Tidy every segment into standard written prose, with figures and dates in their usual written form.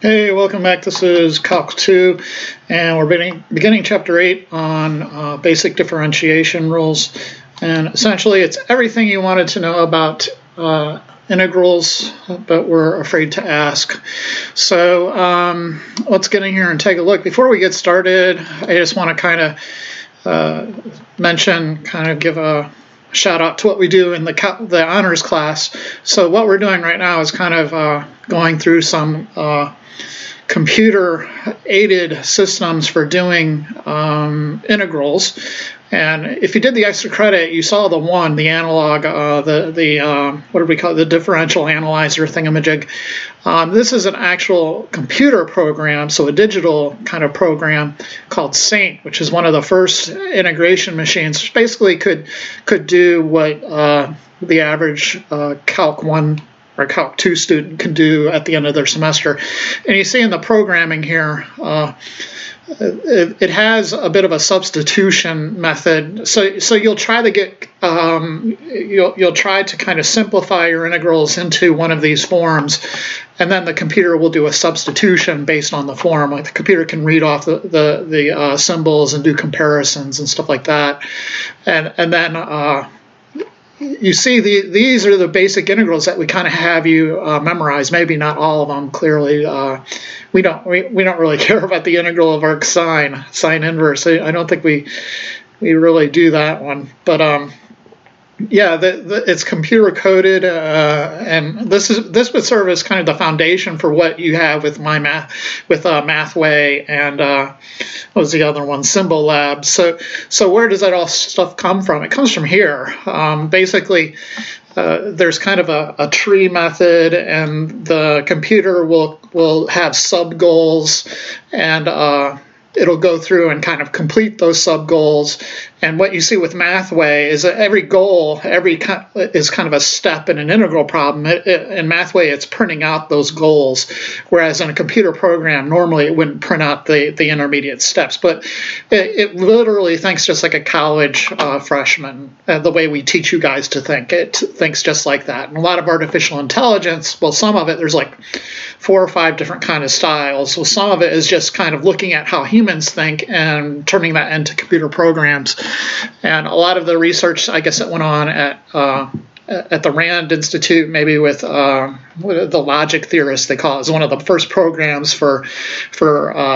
Hey, welcome back. This is Calc 2, and we're beginning Chapter 8 on basic differentiation rules. And essentially, it's everything you wanted to know about integrals, but we're afraid to ask. So let's get in here and take a look. Before we get started, I just want to kind of give a shout out to what we do in the honors class. So what we're doing right now is kind of going through some computer-aided systems for doing integrals. And if you did the extra credit, you saw the analog, what do we call it, the differential analyzer thingamajig. This is an actual computer program, so a digital kind of program called Saint, which is one of the first integration machines, which basically could do what the average Calc 1 or Calc 2 student can do at the end of their semester. And you see in the programming here, it has a bit of a substitution method. So you'll try to get you'll try to kind of simplify your integrals into one of these forms, and then the computer will do a substitution based on the form. Like the computer can read off the symbols and do comparisons and stuff like that, and then you see, these are the basic integrals that we kind of have you memorize. Maybe not all of them. Clearly, we don't really care about the integral of arc sine inverse. I don't think we really do that one. But yeah, it's computer coded, and this would serve as kind of the foundation for what you have with Mathway and what was the other one, Symbol Lab. So where does that all stuff come from? It comes from here. Basically, there's kind of a tree method, and the computer will have sub goals, and it'll go through and kind of complete those sub goals. And what you see with Mathway is that every goal is kind of a step in an integral problem. In Mathway, it's printing out those goals, whereas in a computer program, normally it wouldn't print out the intermediate steps. But it literally thinks just like a college freshman, the way we teach you guys to think. It thinks just like that. And a lot of artificial intelligence, well, some of it, there's like 4 or 5 different kind of styles. So some of it is just kind of looking at how humans think and turning that into computer programs. And a lot of the research, I guess, that went on at the Rand Institute, maybe with the logic theorists, they call it, is one of the first programs for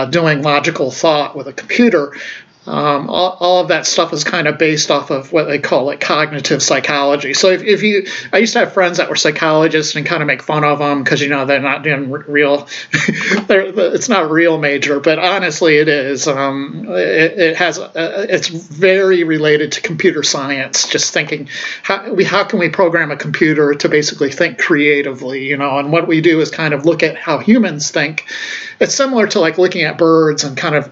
doing logical thought with a computer. All of that stuff is kind of based off of what they call like cognitive psychology. So I used to have friends that were psychologists and kind of make fun of them because they're not doing real. It's not a real major, but honestly, it is. It's very related to computer science. Just thinking how can we program a computer to basically think creatively, And what we do is kind of look at how humans think. It's similar to like looking at birds and kind of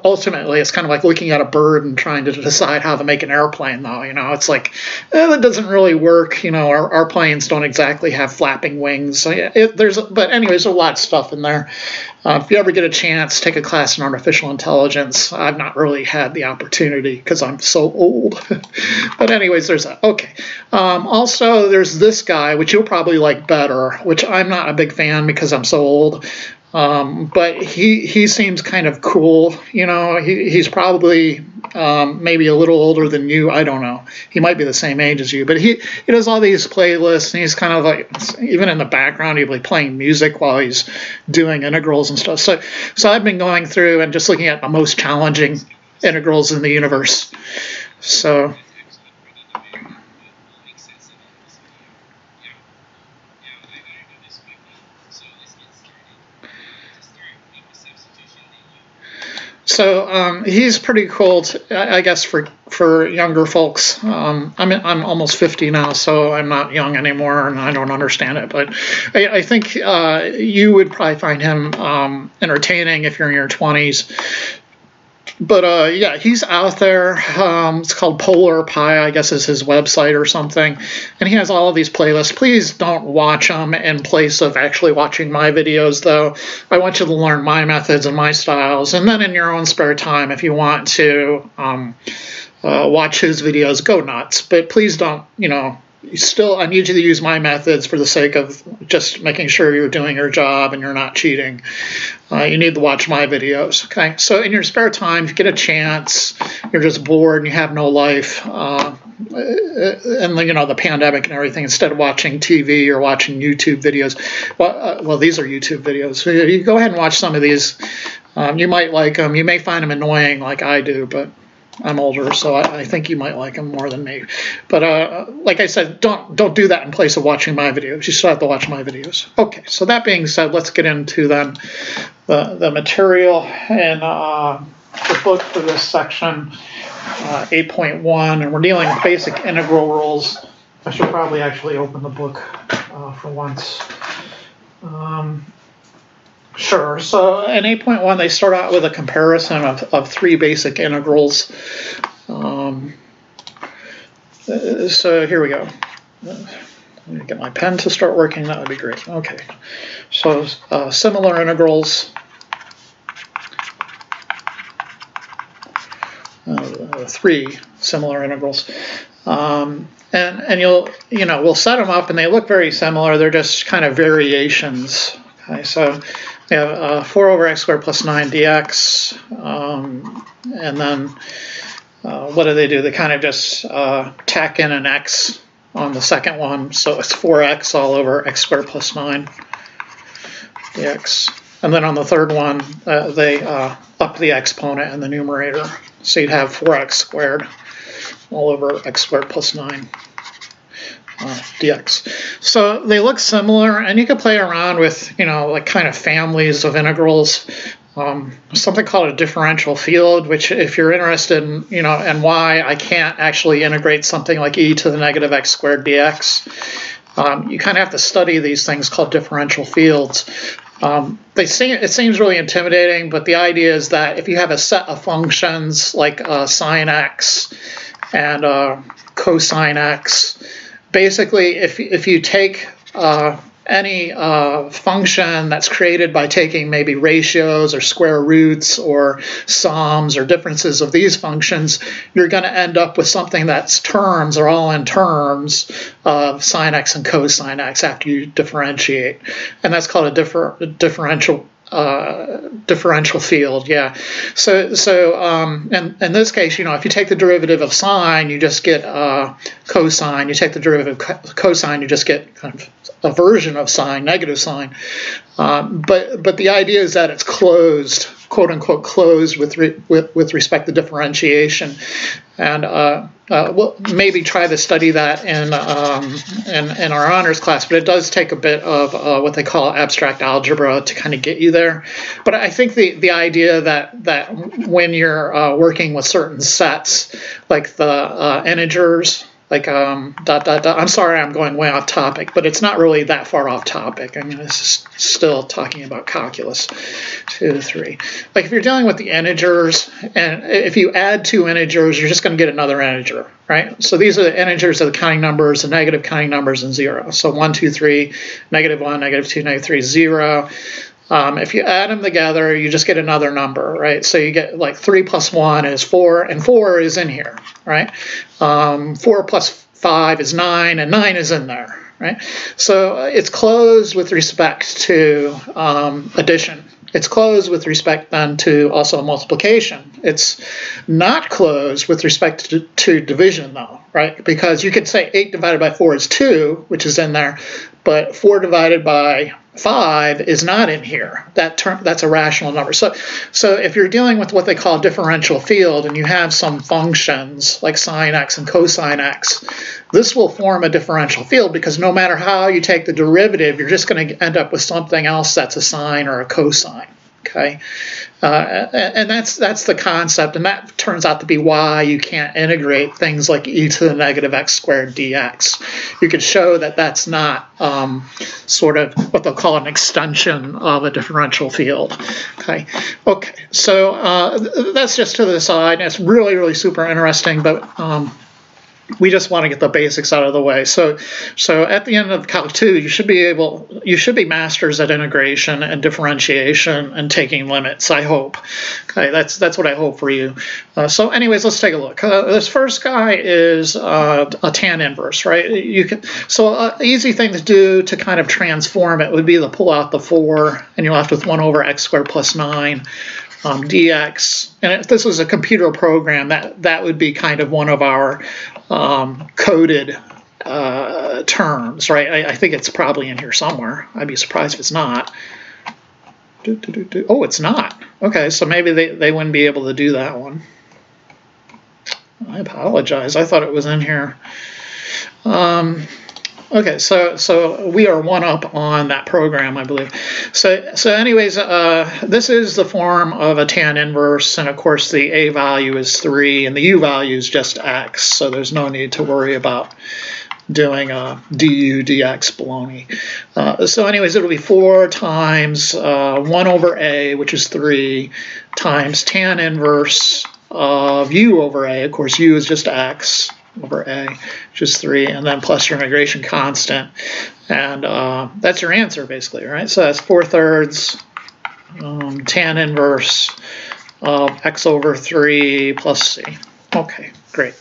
ultimately it's kind of like looking at a bird and trying to decide how to make an airplane, though. It's like that doesn't really work. Our planes don't exactly have flapping wings. So yeah, there's a lot of stuff in there. If you ever get a chance, take a class in artificial intelligence. I've not really had the opportunity because I'm so old. But anyways, there's that. Okay. Also, there's this guy, which you'll probably like better, which I'm not a big fan because I'm so old. But he seems kind of cool. He's probably maybe a little older than you. I don't know. He might be the same age as you. But he does all these playlists, and he's kind of like, even in the background, he'll be playing music while he's doing integrals and stuff. So I've been going through and just looking at the most challenging integrals in the universe. So. So he's pretty cool, I guess, for younger folks. I'm almost 50 now, so I'm not young anymore, and I don't understand it. But I think you would probably find him entertaining if you're in your 20s. But yeah, he's out there. It's called Polar Pi, I guess is his website or something. And he has all of these playlists. Please don't watch them in place of actually watching my videos, though. I want you to learn my methods and my styles. And then in your own spare time, if you want to watch his videos, go nuts. But please don't, I need you to use my methods for the sake of just making sure you're doing your job and you're not cheating. You need to watch my videos. Okay, so in your spare time, if you get a chance, you're just bored and you have no life, and the pandemic and everything, instead of watching TV or watching YouTube videos, well, these are YouTube videos. So you go ahead and watch some of these. You might like them. You may find them annoying like I do, but I'm older, so I think you might like them more than me. But like I said, don't do that in place of watching my videos. You still have to watch my videos. Okay, so that being said, let's get into then the material and the book for this section, 8.1, and we're dealing with basic integral rules. I should probably actually open the book for once. Sure. So in 8.1, they start out with a comparison of three basic integrals. So here we go. Let me get my pen to start working. That would be great. Okay. So similar integrals. Three similar integrals. And we'll set them up, and they look very similar. They're just kind of variations. Okay, so we have 4 over x squared plus 9 dx, and then what do? They kind of just tack in an x on the second one, so it's 4x all over x squared plus 9 dx. And then on the third one, they up the exponent in the numerator, so you'd have 4x squared all over x squared plus 9. Dx. So they look similar, and you can play around with, like kind of families of integrals. Something called a differential field, which if you're interested in, and why I can't actually integrate something like e to the negative x squared dx, you kind of have to study these things called differential fields. It seems really intimidating, but the idea is that if you have a set of functions like sine x and cosine x, basically, if you take any function that's created by taking maybe ratios or square roots or sums or differences of these functions, you're going to end up with something that's terms are all in terms of sine x and cosine x after you differentiate, and that's called a differential field. Yeah. So in this case, if you take the derivative of sine, you just get cosine. You take the derivative of cosine, you just get kind of a version of sine, negative sine. But the idea is that it's closed, quote unquote, closed with respect to differentiation, and we'll maybe try to study that in our honors class. But it does take a bit of what they call abstract algebra to kind of get you there. But I think the idea that when you're working with certain sets, like the integers, like I'm sorry, I'm going way off topic, but it's not really that far off topic. I mean, this is still talking about calculus 2 to 3. Like if you're dealing with the integers, and if you add two integers, you're just going to get another integer, right? So these are the integers of the counting numbers, the negative counting numbers, and 0. So 1, 2, 3, negative 1, negative 2, negative 3, 0. If you add them together, you just get another number, right? So you get like 3 plus 1 is 4, and 4 is in here, right? 4 plus 5 is 9, and 9 is in there, right? So it's closed with respect to addition. It's closed with respect then to also multiplication. It's not closed with respect to division though, right? Because you could say 8 divided by 4 is 2, which is in there, but 4 divided by 5 is not in here. That's a rational number. So if you're dealing with what they call differential field and you have some functions like sine x and cosine x, this will form a differential field because no matter how you take the derivative, you're just going to end up with something else that's a sine or a cosine. Okay, and that's the concept, and that turns out to be why you can't integrate things like e to the negative x squared dx. You could show that that's not sort of what they'll call an extension of a differential field. Okay, so that's just to the side. It's really, really super interesting, but we just want to get the basics out of the way. So at the end of Calc 2, you should be masters at integration and differentiation and taking limits, I hope. Okay, that's what I hope for you. So anyways, let's take a look. This first guy is a tan inverse, right? So easy thing to do to kind of transform it would be to pull out the 4, and you're left with 1 over x squared plus 9. Dx, and if this was a computer program, that would be kind of one of our coded terms, right? I think it's probably in here somewhere. I'd be surprised if it's not. Oh, it's not. Okay, so maybe they wouldn't be able to do that one. I apologize. I thought it was in here. Okay, so we are 1 up on that program, I believe. So anyways, this is the form of a tan inverse, and of course the a value is 3, and the u value is just x, so there's no need to worry about doing du dx baloney. So anyways, it'll be 4 times 1 over a, which is 3, times tan inverse of u over a. Of course, u is just x over a, which is 3, and then plus your integration constant, and that's your answer basically, right? So that's 4/3 tan inverse of x over 3 plus c. Okay, great.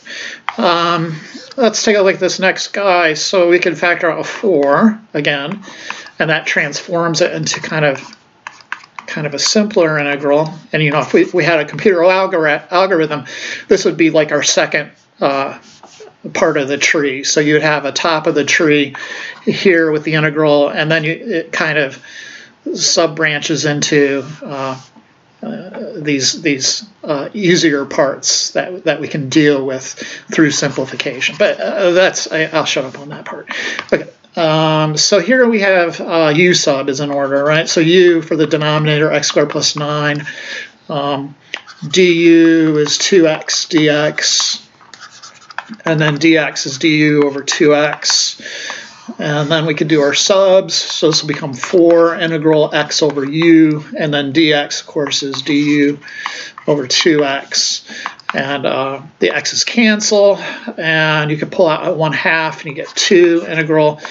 Let's take a look at this next guy. So we can factor out a 4 again, and that transforms it into kind of a simpler integral. And you know, if we had a computer algorithm, this would be like our second part of the tree. So you'd have a top of the tree here with the integral, and then it kind of sub branches into these easier parts that we can deal with through simplification. But I'll shut up on that part. Okay. So here we have u sub is in order, right? So u for the denominator, x squared plus 9. Du is 2x dx. And then dx is du over 2x. And then we could do our subs. So this will become 4 integral x over u. And then dx, of course, is du over 2x. And the x's cancel. And you can pull out 1/2 and you get 2 integral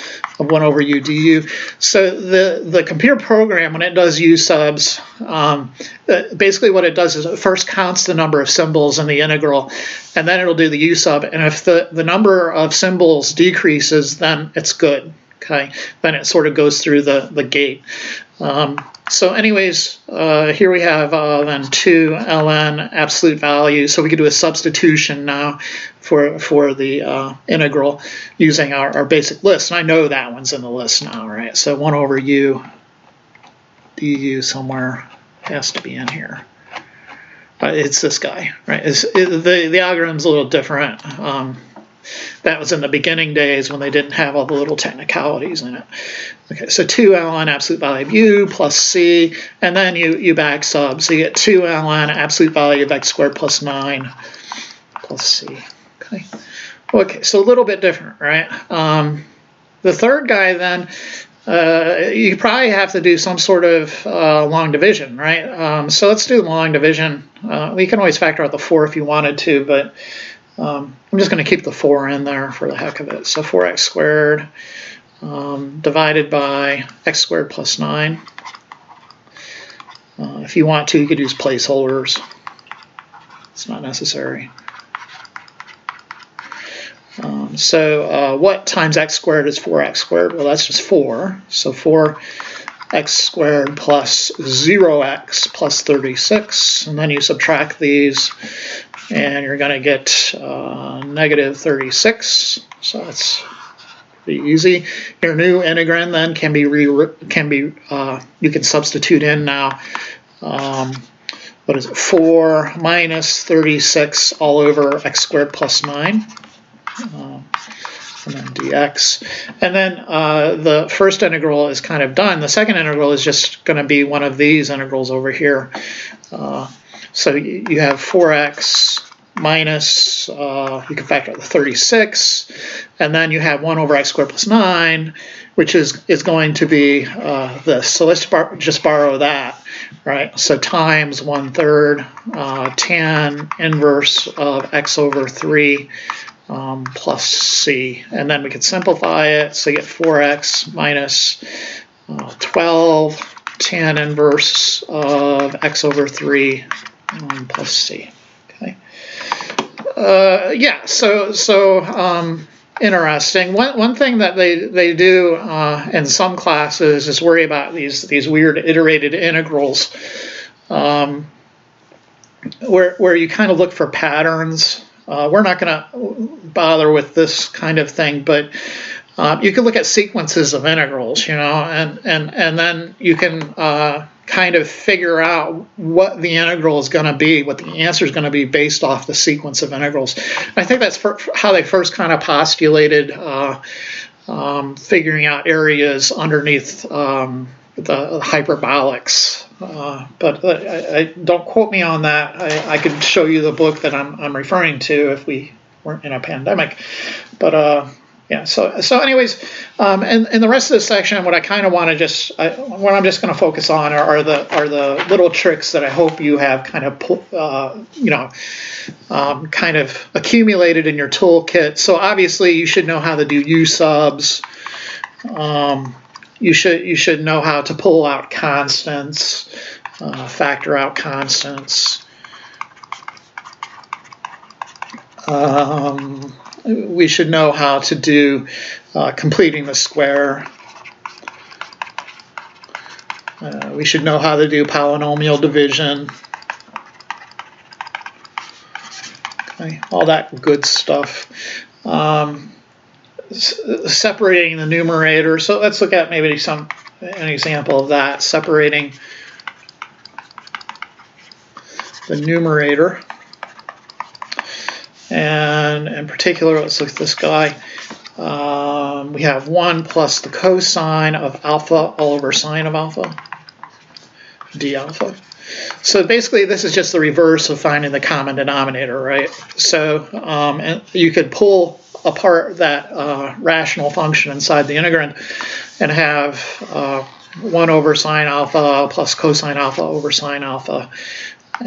of 1 over u du. So the computer program, when it does u subs, basically what it does is it first counts the number of symbols in the integral, and then it'll do the u sub. And if the number of symbols decreases, then it's good. Okay, then it sort of goes through the gate. So anyways, here we have then 2 ln absolute value. So we could do a substitution now for the integral using our basic list. And I know that one's in the list now, right? So 1 over u du somewhere has to be in here. It's this guy, right? The algorithm's a little different. That was in the beginning days when they didn't have all the little technicalities in it. Okay, so 2 ln absolute value of u plus c, and then you back sub. So you get 2 ln absolute value of x squared plus 9 plus c. Okay, so a little bit different, right? The third guy then, you probably have to do some sort of long division, right? So let's do long division. We can always factor out the 4 if you wanted to, but I'm just going to keep the 4 in there for the heck of it. So 4x squared divided by x squared plus 9. If you want to, you could use placeholders. It's not necessary. So what times x squared is 4x squared? Well, that's just 4. So 4x squared plus 0x plus 36. And then you subtract these, and you're going to get negative 36. So that's pretty easy. Your new integrin then can be you can substitute in now. What is it? 4 minus 36 all over x squared plus 9. And then dx. And then the first integral is kind of done. The second integral is just going to be one of these integrals over here. So you have 4x minus, you can factor out the 36, and then you have 1 over x squared plus 9, which is going to be this. So let's just borrow that, right? So times 1/3 tan inverse of x over 3 plus c. And then we could simplify it, so you get 4x minus 12 tan inverse of x over 3 plus c. Okay. Yeah, so interesting. One thing that they do in some classes is worry about these weird iterated integrals, where you kind of look for patterns. We're not going to bother with this kind of thing, but you can look at sequences of integrals, and then you can kind of figure out what the integral is going to be, what the answer is going to be based off the sequence of integrals. And I think that's how they first kind of postulated figuring out areas underneath the hyperbolics. But I don't quote me on that. I could show you the book that I'm referring to if we weren't in a pandemic. But yeah. So anyways, and the rest of this section, what I kind of want to what I'm just going to focus on are the little tricks that I hope you have kind of kind of accumulated in your toolkit. So obviously you should know how to do U subs. You should know how to pull out constants, factor out constants. We should know how to do completing the square. We should know how to do polynomial division. Okay, all that good stuff. Separating the numerator. So let's look at maybe an example of that. Separating the numerator. And in particular, let's look at this guy. We have 1 plus the cosine of alpha all over sine of alpha, d alpha. So basically, this is just the reverse of finding the common denominator, right? So and you could pull apart that rational function inside the integrand and have 1 over sine alpha plus cosine alpha over sine alpha.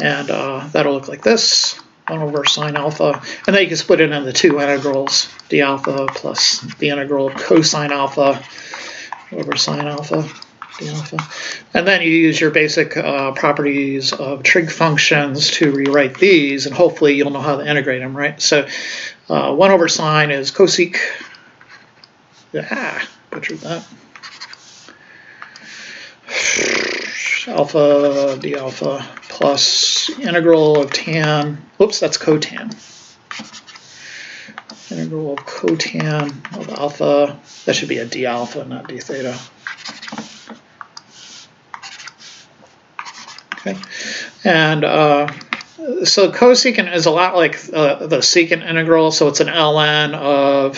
And that'll look like this. 1 over sine alpha, and then you can split it into two integrals, d alpha plus the integral of cosine alpha over sine alpha, d alpha. And then you use your basic properties of trig functions to rewrite these, and hopefully you'll know how to integrate them, right? So 1 over sine is cosec, butchered that, alpha d alpha plus integral of tan, oops, that's cotan. Integral of cotan of alpha, that should be a d alpha, not d theta. Okay, and so cosecant is a lot like the secant integral, so it's an ln of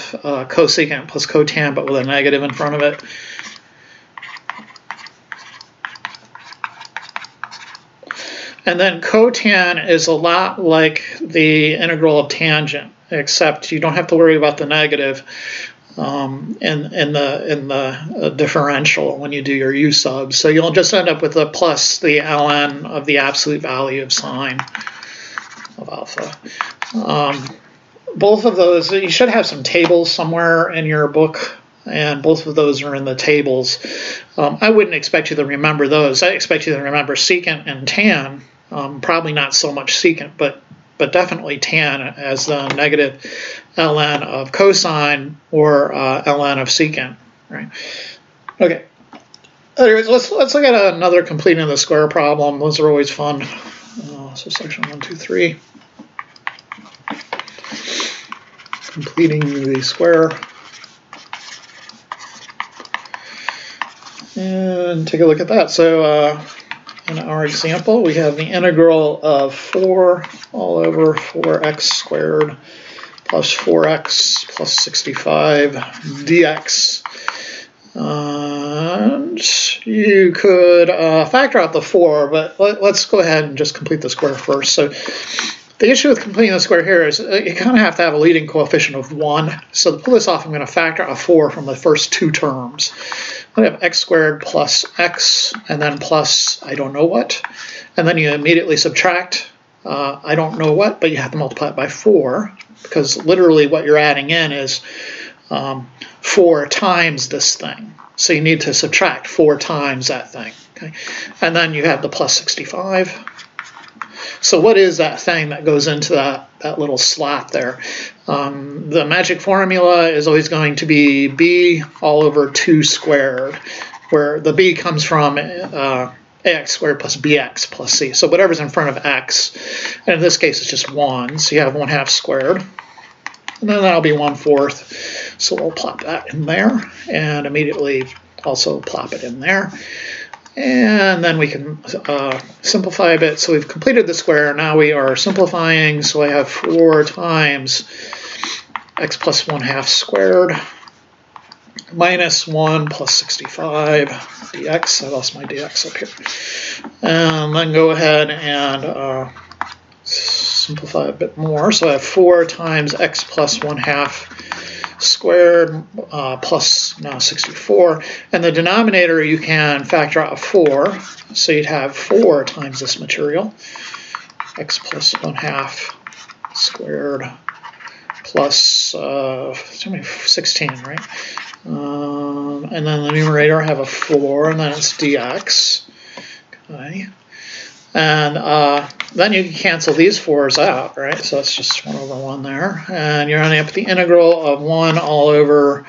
cosecant plus cotan, but with a negative in front of it. And then cotan is a lot like the integral of tangent, except you don't have to worry about the negative in the differential when you do your U subs. So you'll just end up with a plus the ln of the absolute value of sine of alpha. Both of those, you should have some tables somewhere in your book, and both of those are in the tables. I wouldn't expect you to remember those. I expect you to remember secant and tan. Probably not so much secant, but definitely tan as the negative ln of cosine or ln of secant, right? Okay. Anyways, let's look at another completing the square problem. Those are always fun. So section 1, 2, 3. Completing the square. And take a look at that. So in our example, we have the integral of 4 all over 4x squared plus 4x plus 65 dx. And you could factor out the 4, but let's go ahead and just complete the square first. So the issue with completing the square here is you kind of have to have a leading coefficient of 1. So to pull this off, I'm going to factor out 4 from the first two terms. I have x squared plus x, and then plus I don't know what. And then you immediately subtract I don't know what, but you have to multiply it by 4, because literally what you're adding in is 4 times this thing. So you need to subtract 4 times that thing. Okay? And then you have the plus 65. So what is that thing that goes into that little slot there? The magic formula is always going to be b all over 2 squared, where the b comes from ax squared plus bx plus c. So whatever's in front of x, and in this case it's just 1, so you have 1/2 squared. And then that'll be 1/4. So we'll plop that in there, and immediately also plop it in there. And then we can simplify a bit. So we've completed the square. Now we are simplifying. So I have 4 times x plus 1/2 squared minus 1 plus 65 dx. I lost my dx up here. And then go ahead and simplify a bit more. So I have 4 times x plus 1/2 squared plus now 64. And the denominator you can factor out 4. So you'd have 4 times this material. X plus 1/2 squared plus 16, right? And then the numerator I have a 4, and then it's dx. Okay. And then you can cancel these 4's out, right? So that's just 1/1 there. And you're ending up with the integral of 1 all over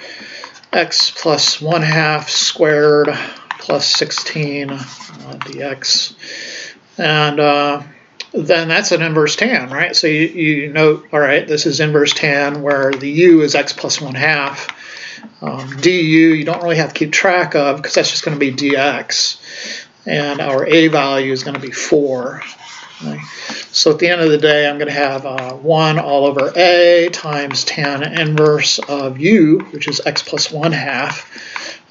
x plus 1/2 squared plus 16 dx. And then that's an inverse tan, right? So you note, all right, this is inverse tan where the u is x plus 1/2. Du you don't really have to keep track of because that's just going to be dx. And our a value is going to be 4. Okay. So at the end of the day, I'm going to have 1 all over a times tan inverse of u, which is x plus 1/2,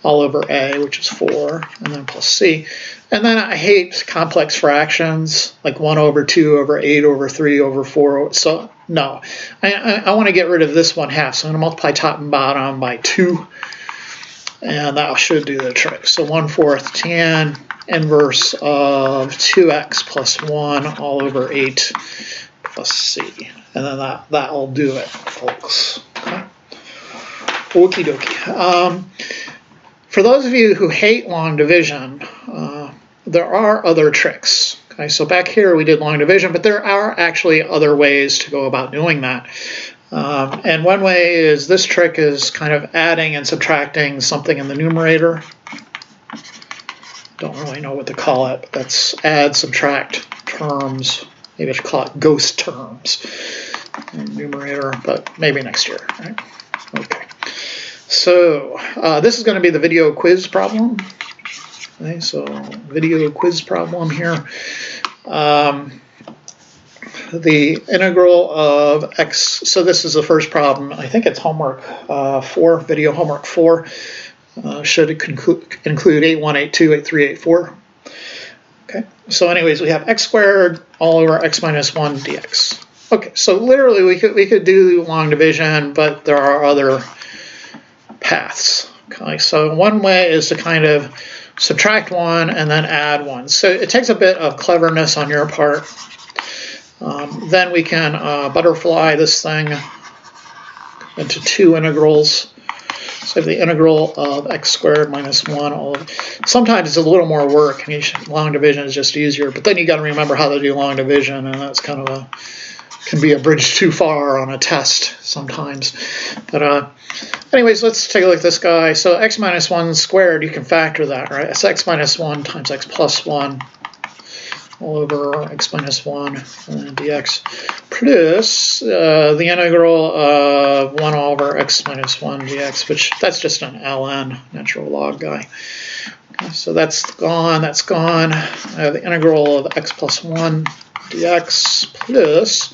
all over a, which is 4, and then plus c. And then I hate complex fractions, like 1 over 2 over 8 over 3 over 4. So no, I want to get rid of this 1/2. So I'm going to multiply top and bottom by 2, and that should do the trick. So 1/4 tan inverse of 2x plus 1 all over 8 plus c. And then that'll do it, folks. Okay. Okie dokie. For those of you who hate long division, there are other tricks. Okay, so back here we did long division, but there are actually other ways to go about doing that. And one way is this trick is kind of adding and subtracting something in the numerator. Don't really know what to call it, but that's add, subtract terms. Maybe I should call it ghost terms in numerator, but maybe next year, right? Okay. So this is going to be the video quiz problem. Okay, so video quiz problem here. The integral of x, so this is the first problem. I think it's homework 4, video homework 4. Should include 81, 82, 83, 84. Okay, so anyways, we have x squared all over x minus 1 dx. Okay, so literally we could do long division, but there are other paths. Okay, so one way is to kind of subtract 1 and then add 1. So it takes a bit of cleverness on your part. Then we can butterfly this thing into 2 integrals. So the integral of x squared minus 1 all of, sometimes it's a little more work. I mean, long division is just easier, but then you got to remember how to do long division, and that's kind of can be a bridge too far on a test sometimes. But anyways, let's take a look at this guy. So x minus 1 squared, you can factor that, right? It's x minus 1 times x plus 1 all over x minus 1 and then dx plus the integral of 1 over x minus 1 dx, which that's just an ln, natural log guy. Okay, so that's gone, that's gone. The integral of x plus 1 dx plus,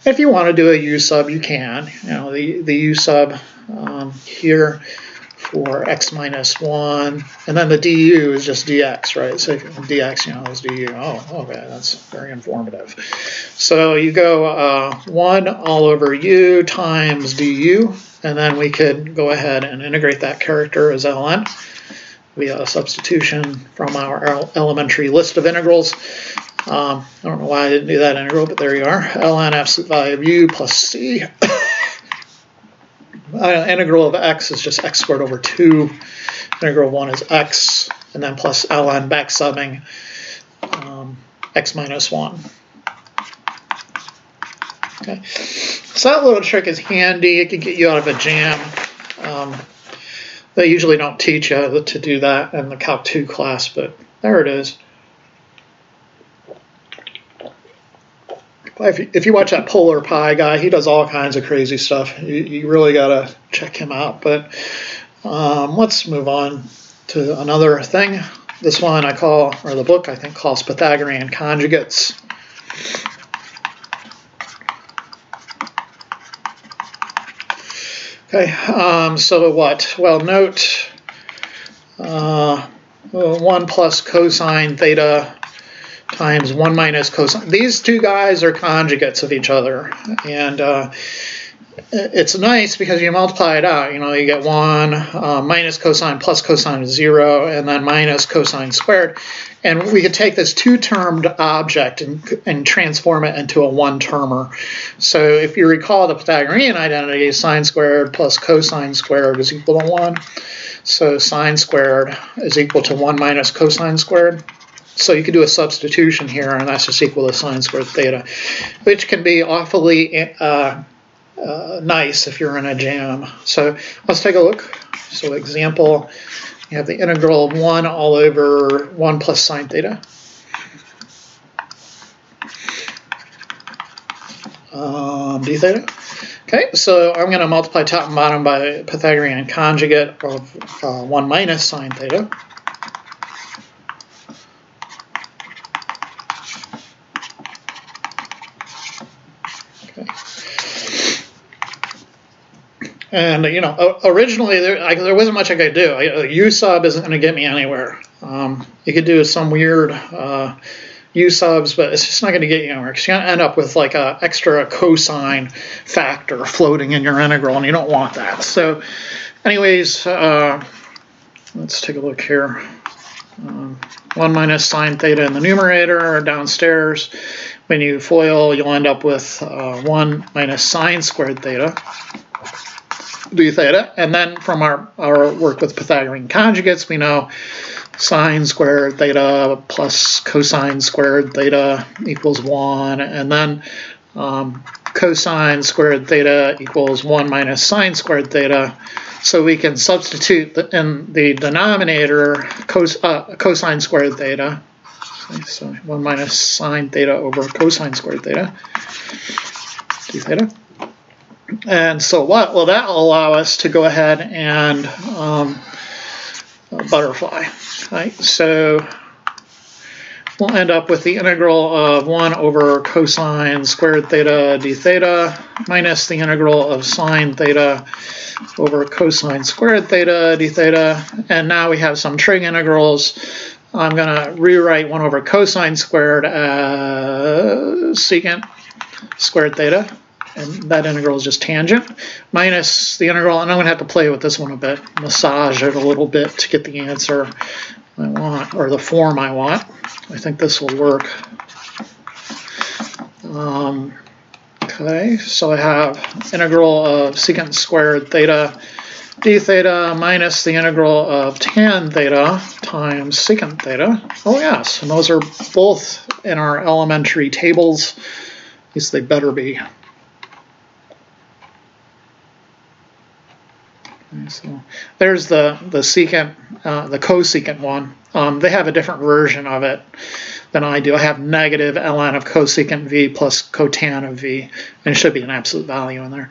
if you want to do a u sub, you can. You know, the u sub here for x minus 1, and then the du is just dx, right? So dx, you know, is du. Oh, okay, that's very informative. So you go 1 all over u times du, and then we could go ahead and integrate that character as ln via a substitution from our elementary list of integrals. I don't know why I didn't do that integral, but there you are. ln absolute value of u plus c. Integral of x is just x squared over 2. Integral of 1 is x, and then plus ln back subbing x minus 1. Okay, so that little trick is handy. It can get you out of a jam. They usually don't teach you to do that in the Calc 2 class, but there it is. If you watch that Polar Pie guy, he does all kinds of crazy stuff. You really got to check him out. But let's move on to another thing. This one I call, or the book I think calls Pythagorean conjugates. Okay, so what? Well, note 1 plus cosine theta times 1 minus cosine. These two guys are conjugates of each other, and it's nice because you multiply it out. You know, you get 1 minus cosine plus cosine is 0, and then minus cosine squared. And we could take this two-termed object and transform it into a one-termer. So if you recall the Pythagorean identity, sine squared plus cosine squared is equal to 1. So sine squared is equal to 1 minus cosine squared. So you could do a substitution here, and that's just equal to sine squared theta, which can be awfully nice if you're in a jam. So let's take a look. So example, you have the integral of 1 all over 1 plus sine theta. D theta. Okay, so I'm going to multiply top and bottom by Pythagorean conjugate of 1 minus sine theta. And, you know, originally there wasn't much I could do. U sub isn't going to get me anywhere. You could do some weird U subs, but it's just not going to get you anywhere because you're going to end up with like an extra cosine factor floating in your integral, and you don't want that. So anyways, let's take a look here. 1 minus sine theta in the numerator, downstairs. When you FOIL, you'll end up with 1 minus sine squared theta. D theta, and then from our work with Pythagorean conjugates, we know sine squared theta plus cosine squared theta equals 1, and then cosine squared theta equals 1 minus sine squared theta. So we can substitute in the denominator cosine squared theta. So 1 minus sine theta over cosine squared theta, d theta. And so what? Well, that will allow us to go ahead and butterfly, right? So we'll end up with the integral of 1 over cosine squared theta d theta minus the integral of sine theta over cosine squared theta d theta. And now we have some trig integrals. I'm going to rewrite 1 over cosine squared as secant squared theta. And that integral is just tangent, minus the integral, and I'm going to have to play with this one a bit, massage it a little bit to get the answer I want, or the form I want. I think this will work. Okay, so I have integral of secant squared theta d theta minus the integral of tan theta times secant theta. Oh yes, and those are both in our elementary tables. At least they better be. So there's the secant, the cosecant one. They have a different version of it than I do. I have negative ln of cosecant v plus cotan of v, and it should be an absolute value in there.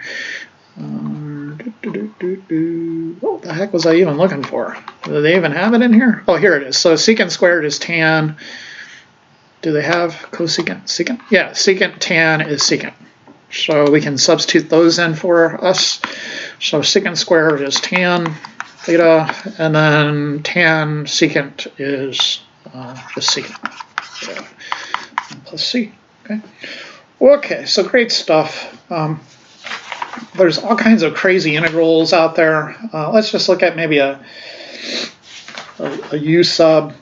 What the heck was I even looking for? Do they even have it in here? Oh, here it is. So secant squared is tan. Do they have cosecant? Secant? Yeah, secant tan is secant. So we can substitute those in for us. So secant squared is tan theta, and then tan secant is just secant plus c. Okay, so great stuff. There's all kinds of crazy integrals out there. Let's just look at maybe a U sub.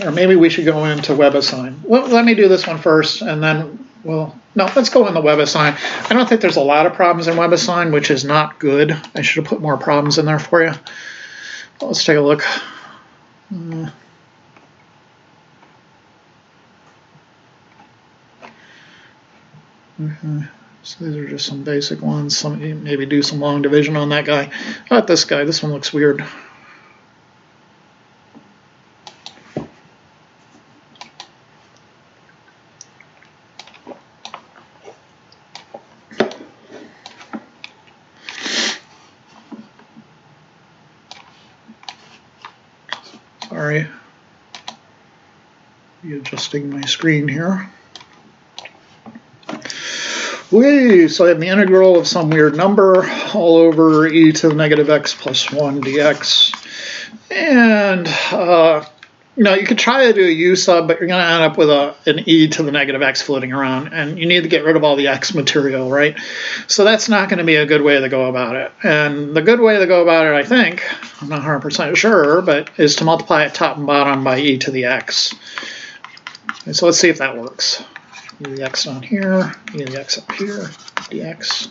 Or maybe we should go into Webassign. Well, let me do this one first, and then no, let's go in the Webassign. I don't think there's a lot of problems in Webassign, which is not good. I should have put more problems in there for you. Let's take a look. So these are just some basic ones. Maybe do some long division on that guy. Not this guy. This one looks weird. Sorry. Adjusting my screen here. So I have the integral of some weird number all over e to the negative x plus 1 dx. And you could try to do a u sub, but you're going to end up with an e to the negative x floating around, and you need to get rid of all the x material, right? So that's not going to be a good way to go about it. And the good way to go about it, I think, I'm not 100% sure, but is to multiply it top and bottom by e to the x. And so let's see if that works. E to the x down here, e to the x up here, dx.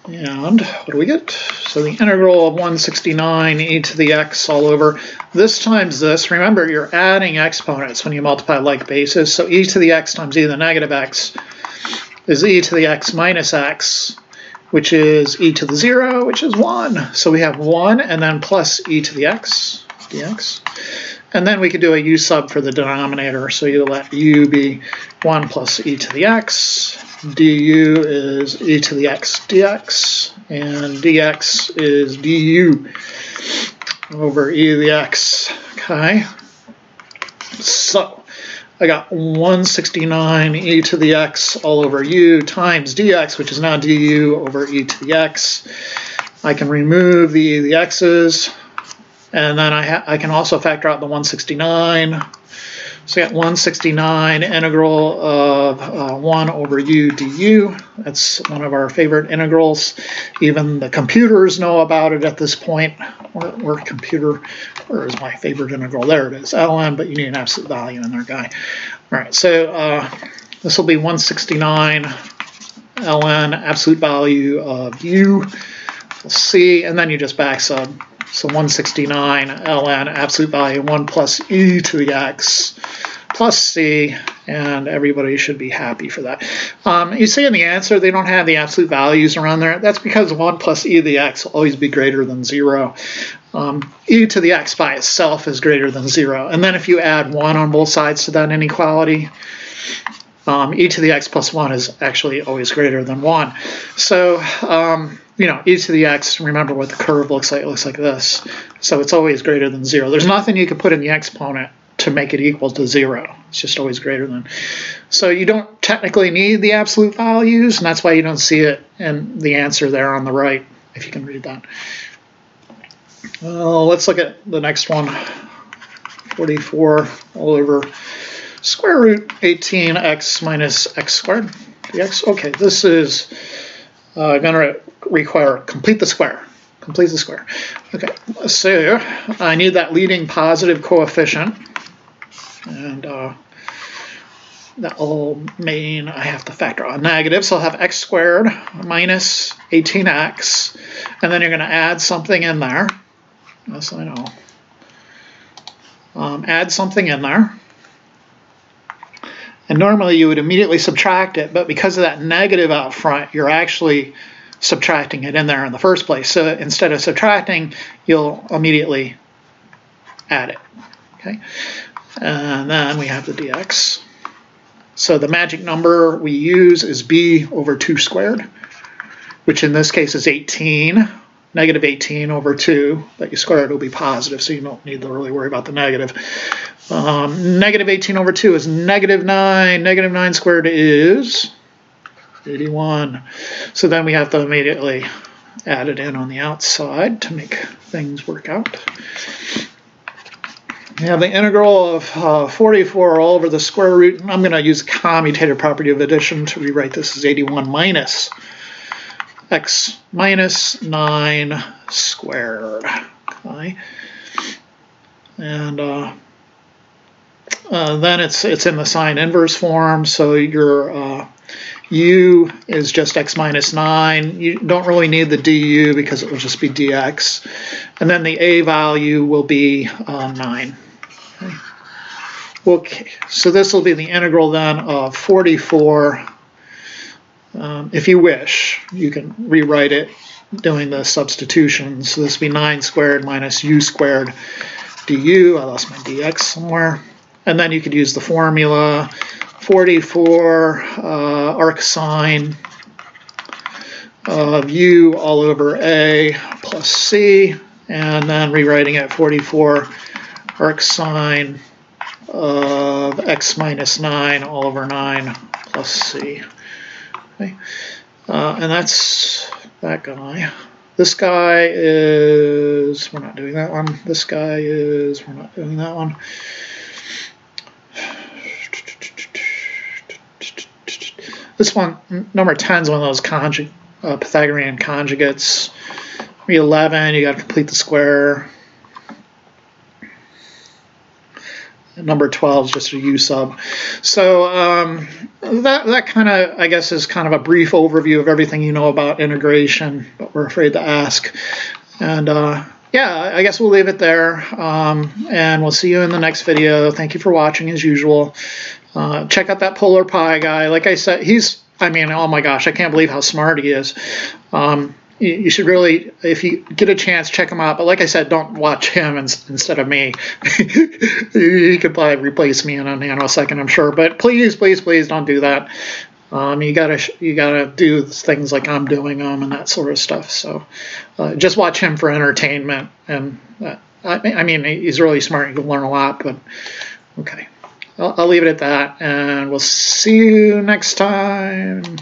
And what do we get? So the integral of 169 e to the x all over this times this. Remember, you're adding exponents when you multiply like bases. So e to the x times e to the negative x is e to the x minus x, which is e to the 0, which is 1. So we have 1 and then plus e to the x dx. And then we could do a u sub for the denominator. So you let u be 1 plus e to the x. du is e to the x dx. And dx is du over e to the x. Okay. So I got 169 e to the x all over u times dx, which is now du over e to the x. I can remove the e to the x's. And then I can also factor out the 169. So I got 169 integral of 1 over u du. That's one of our favorite integrals. Even the computers know about it at this point. Where is my favorite integral? There it is, ln, but you need an absolute value in there, guy. All right, so this will be 169 ln absolute value of u. We'll see, and then you just back sub. So 169 ln absolute value 1 plus e to the x plus c, and everybody should be happy for that. You see in the answer they don't have the absolute values around there. That's because 1 plus e to the x will always be greater than 0. E to the x by itself is greater than 0. And then if you add 1 on both sides to that inequality, e to the x plus 1 is actually always greater than 1. So e to the x, remember what the curve looks like. It looks like this. So it's always greater than 0. There's nothing you can put in the exponent to make it equal to 0. It's just always greater than. So you don't technically need the absolute values, and that's why you don't see it in the answer there on the right, if you can read that. Let's look at the next one. 44 all over square root 18x minus x squared dx. Okay, this is going to require complete the square. Complete the square. Okay, so I need that leading positive coefficient, and that will mean I have to factor out a negative. So I'll have x squared minus 18x, and then you're going to add something in there. Yes, I know. Add something in there. And normally you would immediately subtract it, but because of that negative out front, you're actually subtracting it in there in the first place. So instead of subtracting, you'll immediately add it. Okay, and then we have the dx. So the magic number we use is b over 2 squared, which in this case is 18. Negative 18 over 2, but you square it will be positive, so you don't need to really worry about the negative. Negative 18 over 2 is negative 9. Negative 9 squared is 81. So then we have to immediately add it in on the outside to make things work out. We have the integral of 44 all over the square root, and I'm going to use the commutative property of addition to rewrite this as 81 minus x minus 9 squared. Okay. And then it's in the sine inverse form, so your u is just x minus 9. You don't really need the du because it will just be dx. And then the a value will be 9. Okay, so this will be the integral then of 44. If you wish, you can rewrite it doing the substitutions. So this will be 9 squared minus u squared du. I lost my dx somewhere. And then you could use the formula 44 arc sine of u all over a plus c, and then rewriting it 44 arc sine of x minus 9 all over 9 plus c. Okay. And that's that guy. This guy is, we're not doing that one. This guy is, we're not doing that one. This one, number 10 is one of those Pythagorean conjugates. 11, you got to complete the square. Number 12 is just a u sub. So that kind of, I guess, is kind of a brief overview of everything you know about integration, but we're afraid to ask. And yeah, I guess we'll leave it there. And we'll see you in the next video. Thank you for watching as usual. Check out that Polar Pi guy. Like I said, I mean, oh my gosh, I can't believe how smart he is. You should really, if you get a chance, check him out. But like I said, don't watch him instead of me. He could probably replace me in a nanosecond, I'm sure. But please, please, please don't do that. You gotta do things like I'm doing them and that sort of stuff. So just watch him for entertainment. And I mean, he's really smart. You can learn a lot. But okay, I'll leave it at that, and we'll see you next time.